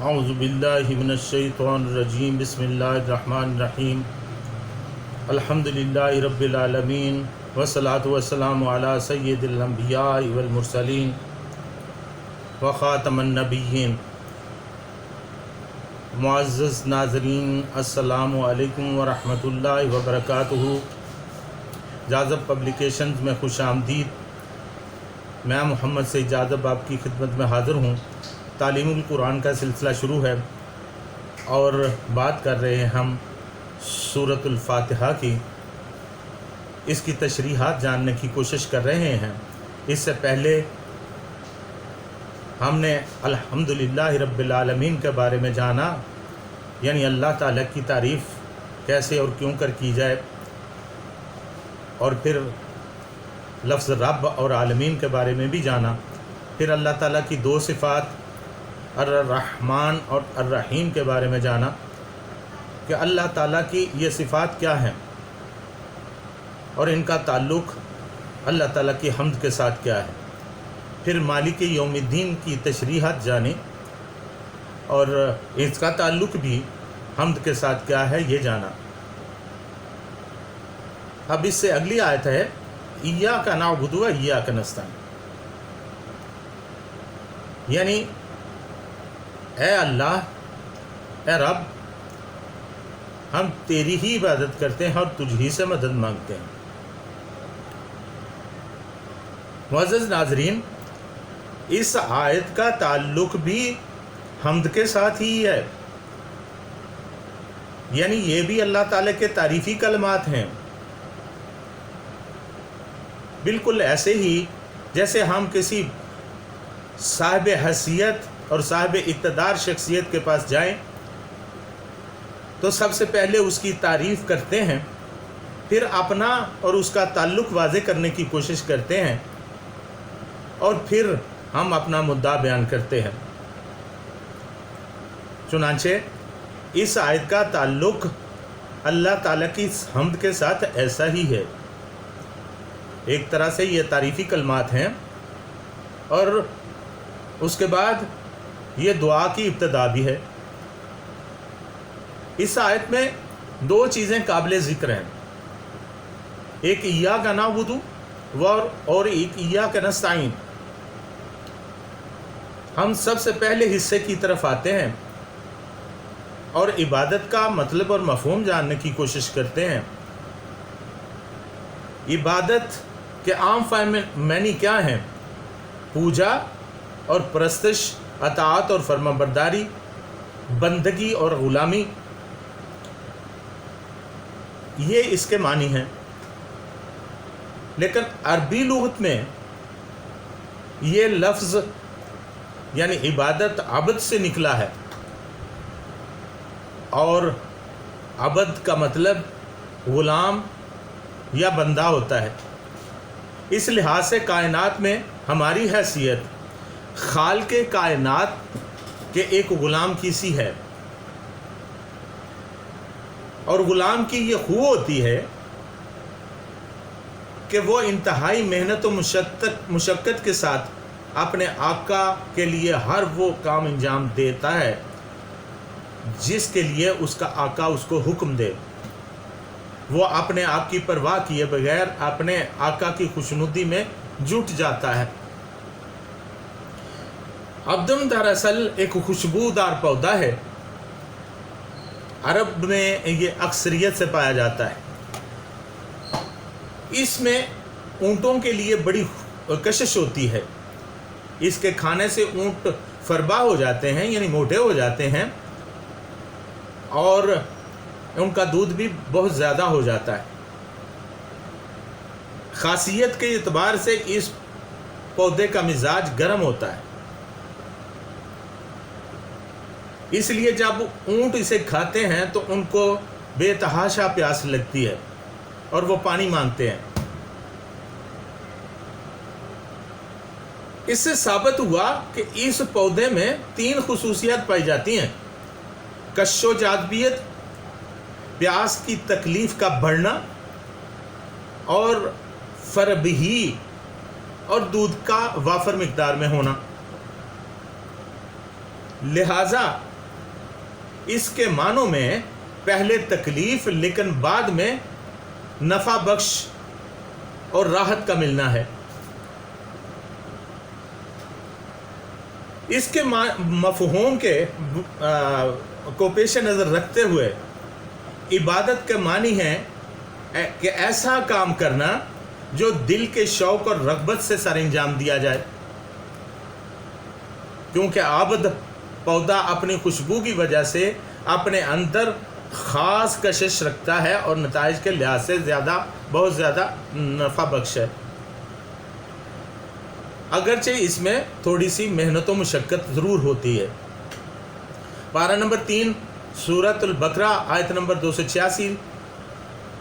اعوذ باللہ من الشیطان الرجیم بسم اللہ الرحمن الرحیم الحمدللہ رب العالمین والصلاة والسلام علی سید الانبیاء والمرسلین وخاتم النبیین۔ معزز ناظرین، السلام علیکم ورحمۃ اللہ وبرکاتہ۔ جاذب پبلیکیشنز میں خوش آمدید۔ میں محمد سعید جاذب آپ کی خدمت میں حاضر ہوں۔ تعلیم القرآن کا سلسلہ شروع ہے اور بات کر رہے ہیں ہم سورۃ الفاتحہ کی۔ اس کی تشریحات جاننے کی کوشش کر رہے ہیں۔ اس سے پہلے ہم نے الحمدللہ رب العالمین کے بارے میں جانا، یعنی اللہ تعالیٰ کی تعریف کیسے اور کیوں کر کی جائے، اور پھر لفظ رب اور عالمین کے بارے میں بھی جانا۔ پھر اللہ تعالیٰ کی دو صفات الرحمن اور الرحیم کے بارے میں جانا کہ اللہ تعالیٰ کی یہ صفات کیا ہیں اور ان کا تعلق اللہ تعالیٰ کی حمد کے ساتھ کیا ہے۔ پھر مالک یوم الدین کی تشریحات جانے اور اس کا تعلق بھی حمد کے ساتھ کیا ہے یہ جانا۔ اب اس سے اگلی آیت ہے ایاک نعبد و ایاک نستعین، یعنی اے اللہ، اے رب، ہم تیری ہی عبادت کرتے ہیں اور تجھ ہی سے مدد مانگتے ہیں۔ معزز ناظرین، اس آیت کا تعلق بھی حمد کے ساتھ ہی ہے، یعنی یہ بھی اللہ تعالیٰ کے تعریفی کلمات ہیں، بالکل ایسے ہی جیسے ہم کسی صاحب حیثیت اور صاحب اقتدار شخصیت کے پاس جائیں تو سب سے پہلے اس کی تعریف کرتے ہیں، پھر اپنا اور اس کا تعلق واضح کرنے کی کوشش کرتے ہیں، اور پھر ہم اپنا مدعا بیان کرتے ہیں۔ چنانچہ اس آیت کا تعلق اللہ تعالیٰ کی حمد کے ساتھ ایسا ہی ہے۔ ایک طرح سے یہ تعریفی کلمات ہیں، اور اس کے بعد یہ دعا کی ابتدا بھی ہے۔ اس آیت میں دو چیزیں قابل ذکر ہیں، ایک ایاک نعبد اور ایک ایاک نستعین۔ ہم سب سے پہلے حصے کی طرف آتے ہیں اور عبادت کا مطلب اور مفہوم جاننے کی کوشش کرتے ہیں۔ عبادت کے عام معنی کیا ہیں؟ پوجا اور پرستش، اطاعت اور فرما برداری، بندگی اور غلامی، یہ اس کے معنی ہیں۔ لیکن عربی لغت میں یہ لفظ یعنی عبادت عبد سے نکلا ہے، اور عبد کا مطلب غلام یا بندہ ہوتا ہے۔ اس لحاظ سے کائنات میں ہماری حیثیت خالق کائنات کے ایک غلام کی سی ہے، اور غلام کی یہ خو ہوتی ہے کہ وہ انتہائی محنت و مشقت کے ساتھ اپنے آقا کے لیے ہر وہ کام انجام دیتا ہے جس کے لیے اس کا آقا اس کو حکم دے۔ وہ اپنے آپ کی پرواہ کیے بغیر اپنے آقا کی خوشنودی میں جٹ جاتا ہے۔ عبدن دراصل ایک خوشبودار پودا ہے، عرب میں یہ اکثریت سے پایا جاتا ہے۔ اس میں اونٹوں کے لیے بڑی کشش ہوتی ہے، اس کے کھانے سے اونٹ فربا ہو جاتے ہیں، یعنی موٹے ہو جاتے ہیں، اور ان کا دودھ بھی بہت زیادہ ہو جاتا ہے۔ خاصیت کے اعتبار سے اس پودے کا مزاج گرم ہوتا ہے، اس لیے جب اونٹ اسے کھاتے ہیں تو ان کو بے تحاشا پیاس لگتی ہے اور وہ پانی مانگتے ہیں۔ اس سے ثابت ہوا کہ اس پودے میں 3 خصوصیات پائی جاتی ہیں: کش و جاذبیت، پیاس کی تکلیف کا بڑھنا، اور فربہی اور دودھ کا وافر مقدار میں ہونا۔ لہٰذا اس کے معنوں میں پہلے تکلیف لیکن بعد میں نفع بخش اور راحت کا ملنا ہے۔ اس کے مفہوم کو پیش نظر رکھتے ہوئے عبادت کے معنی ہے کہ ایسا کام کرنا جو دل کے شوق اور رغبت سے سر انجام دیا جائے، کیونکہ عابد پودا اپنی خوشبو کی وجہ سے اپنے اندر خاص کشش رکھتا ہے اور نتائج کے لحاظ سے بہت زیادہ نفع بخش ہے، اگرچہ اس میں تھوڑی سی محنت و مشقت ضرور ہوتی ہے۔ پارہ نمبر 3 سورۃ البقرہ آیت نمبر 286،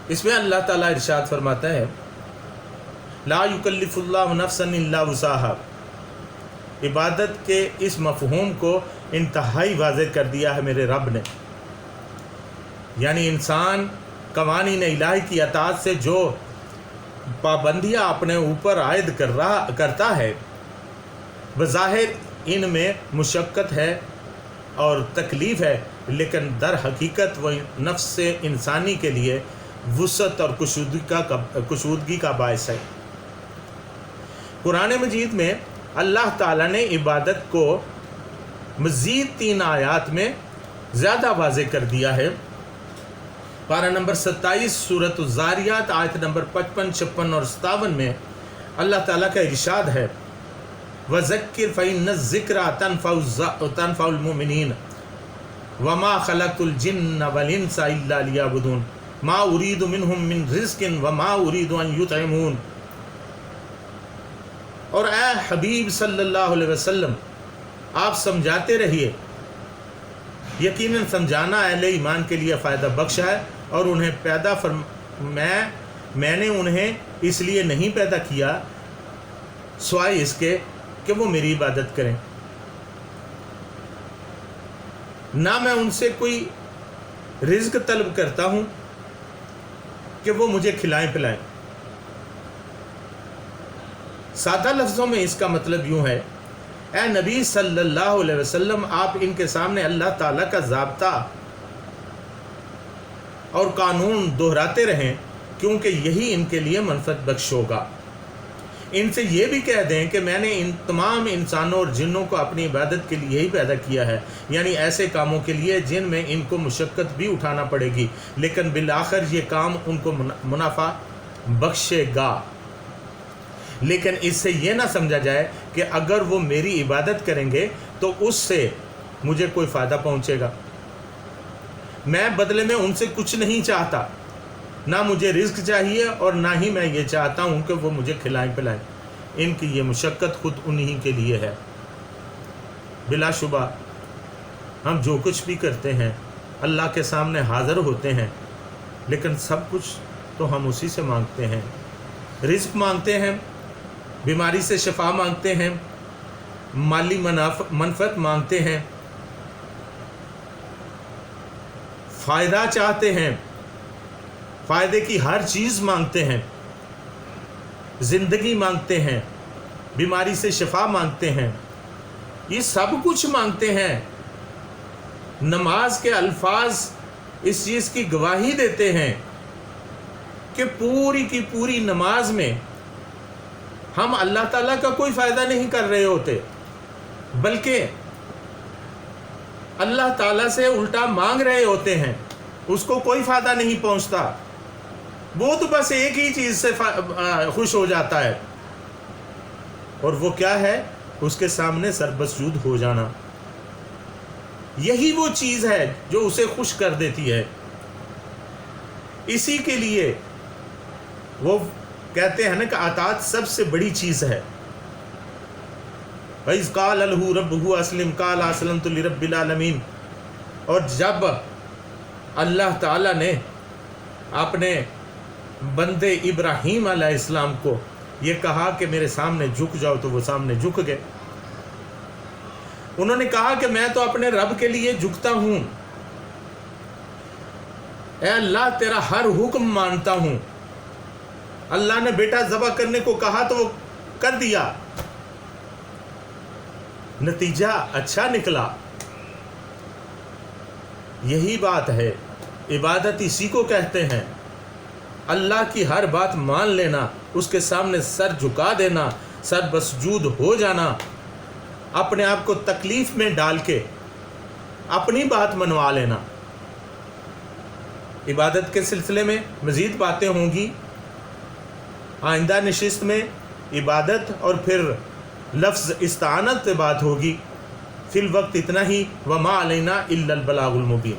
اس میں اللہ تعالیٰ ارشاد فرماتا ہے لا یکلف اللہ نفسا الا وسعها۔ عبادت کے اس مفہوم کو انتہائی واضح کر دیا ہے میرے رب نے، یعنی انسان قوانین الہی کی اطاعت سے جو پابندیاں اپنے اوپر عائد کرتا ہے، بظاہر ان میں مشقت ہے اور تکلیف ہے، لیکن در حقیقت وہ نفس سے انسانی کے لیے وسعت اور کشودگی کا باعث ہے۔ قرآن مجید میں اللہ تعالیٰ نے عبادت کو مزید 3 آیات میں زیادہ واضح کر دیا ہے۔ پارہ نمبر 27 سورۃ الزاریات آیت نمبر 55، 56 اور 57 میں اللہ تعالیٰ کا ارشاد ہے وَذَكِّرْ فَإِنَّ الذِّكْرَىٰ تَنفَعُ الْمُؤْمِنِينَ وَمَا خَلَقْتُ الْجِنَّ وَالْإِنسَ إِلَّا لِيَعْبُدُونَ مَا أُرِيدُ مِنْهُم مِّن رِزْقٍ وَمَا أُرِيدُ أَن يُطْعِمُونَ۔ اور اے حبیب صلی اللہ علیہ وسلم آپ سمجھاتے رہیے، یقیناً سمجھانا اہل ایمان کے لیے فائدہ بخش ہے، اور انہیں میں نے انہیں اس لیے نہیں پیدا کیا سوائے اس کے کہ وہ میری عبادت کریں، نہ میں ان سے کوئی رزق طلب کرتا ہوں کہ وہ مجھے کھلائیں پلائیں۔ سادہ لفظوں میں اس کا مطلب یوں ہے، اے نبی صلی اللہ علیہ وسلم آپ ان کے سامنے اللہ تعالیٰ کا ضابطہ اور قانون دہراتے رہیں، کیونکہ یہی ان کے لیے منفعت بخش ہوگا۔ ان سے یہ بھی کہہ دیں کہ میں نے ان تمام انسانوں اور جنوں کو اپنی عبادت کے لیے ہی پیدا کیا ہے، یعنی ایسے کاموں کے لیے جن میں ان کو مشقت بھی اٹھانا پڑے گی، لیکن بالآخر یہ کام ان کو منافع بخشے گا۔ لیکن اس سے یہ نہ سمجھا جائے کہ اگر وہ میری عبادت کریں گے تو اس سے مجھے کوئی فائدہ پہنچے گا۔ میں بدلے میں ان سے کچھ نہیں چاہتا، نہ مجھے رزق چاہیے اور نہ ہی میں یہ چاہتا ہوں کہ وہ مجھے کھلائیں پلائیں۔ ان کی یہ مشقت خود انہی کے لیے ہے۔ بلا شبہ ہم جو کچھ بھی کرتے ہیں اللہ کے سامنے حاضر ہوتے ہیں، لیکن سب کچھ تو ہم اسی سے مانگتے ہیں۔ رزق مانگتے ہیں، بیماری سے شفا مانگتے ہیں، مالی منفعت مانگتے ہیں، فائدہ چاہتے ہیں، فائدے کی ہر چیز مانگتے ہیں، زندگی مانگتے ہیں، بیماری سے شفا مانگتے ہیں، یہ سب کچھ مانگتے ہیں۔ نماز کے الفاظ اس چیز کی گواہی دیتے ہیں کہ پوری کی پوری نماز میں ہم اللہ تعالیٰ کا کوئی فائدہ نہیں کر رہے ہوتے، بلکہ اللہ تعالیٰ سے الٹا مانگ رہے ہوتے ہیں، اس کو کوئی فائدہ نہیں پہنچتا، وہ تو بس ایک ہی چیز سے خوش ہو جاتا ہے، اور وہ کیا ہے؟ اس کے سامنے سربسجود ہو جانا۔ یہی وہ چیز ہے جو اسے خوش کر دیتی ہے۔ اسی کے لیے وہ کہتے ہیں نا کہ اطاعت سب سے بڑی چیز ہے۔ وَإِذْ قَالَ لَهُ رَبُّهُ أَسْلِمْ قَالَ أَسْلَمْتُ لِرَبِّ الْعَالَمِينَ۔ اور جب اللہ تعالیٰ نے اپنے بندے ابراہیم علیہ السلام کو یہ کہا کہ میرے سامنے جھک جاؤ، تو وہ سامنے جھک گئے۔ انہوں نے کہا کہ میں تو اپنے رب کے لیے جھکتا ہوں، اے اللہ تیرا ہر حکم مانتا ہوں۔ اللہ نے بیٹا ذبح کرنے کو کہا تو وہ کر دیا، نتیجہ اچھا نکلا۔ یہی بات ہے، عبادت اسی کو کہتے ہیں، اللہ کی ہر بات مان لینا، اس کے سامنے سر جھکا دینا، سر بسجود ہو جانا، اپنے آپ کو تکلیف میں ڈال کے اپنی بات منوا لینا۔ عبادت کے سلسلے میں مزید باتیں ہوں گی آئندہ نشست میں، عبادت اور پھر لفظ استعانت پہ بات ہوگی۔ فی الوقت اتنا ہی، وما علینا الا البلاغ المبین۔